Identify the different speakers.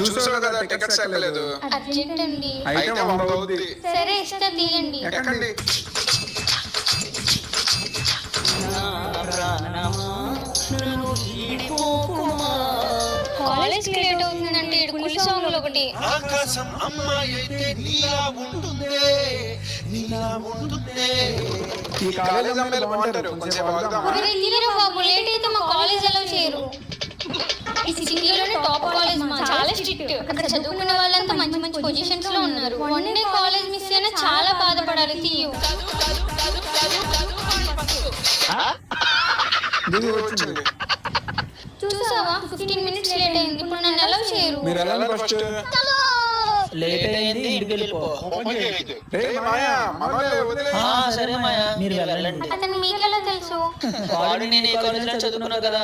Speaker 1: చూసావు కదా టికెట్స్ ఎక్కలేదు.
Speaker 2: అర్జెంట్ అండి.
Speaker 1: అయితే 100 అవుద్ది.
Speaker 2: సరే ఇస్తా తీయండి.
Speaker 1: ఎక్కండి.
Speaker 2: కాలేజ్ లేట్ అవుతుందంటే ఇడు కులి సాంగ్లు ఒకటి.
Speaker 3: ఆకాశం అమ్మాయి అయితే నీలా ఉంటుందే, నీలా ఉంటుందే.
Speaker 1: ఈ కాలేజ్ అమ్మాయిలు బాగుంటారు, కొంచెం ఆగుదామా?
Speaker 2: ఒరే తీరా బాబు, లేట్ అయితే మా కాలేజ్ అలౌ చేయరు. ఈ సిటీలోనే టాప్ కాలేజ్ మా, చాలా స్ట్రిక్ట్. అక్కడ చదువుకున్న వాళ్ళంతా మంచి మంచి పొజిషన్స్ లో ఉన్నారు. వన్ డే కాలేజ్ మిస్ అయినా చాలా బాధపడాలి. తీయు
Speaker 1: దిగి వచ్చింది.
Speaker 2: చూసావా 15 మినిట్స్ లేట్ అయింది. ఇప్పుడు నన్ను అలౌ చేయరు.
Speaker 1: మీరు వెళ్ళండి ఫస్ట్.
Speaker 4: లేట్ అయింది, ఇంటికి వెళ్ళిపో.
Speaker 1: రేయ్ మాయా, మనోలే వదిలే.
Speaker 4: సరే మాయా, మీరు వెళ్ళండి.
Speaker 2: అతను మీకెలా తెలుసు?
Speaker 4: వాడు నేను ఈ కాలేజ్ లో చదువుకున్నా కదా.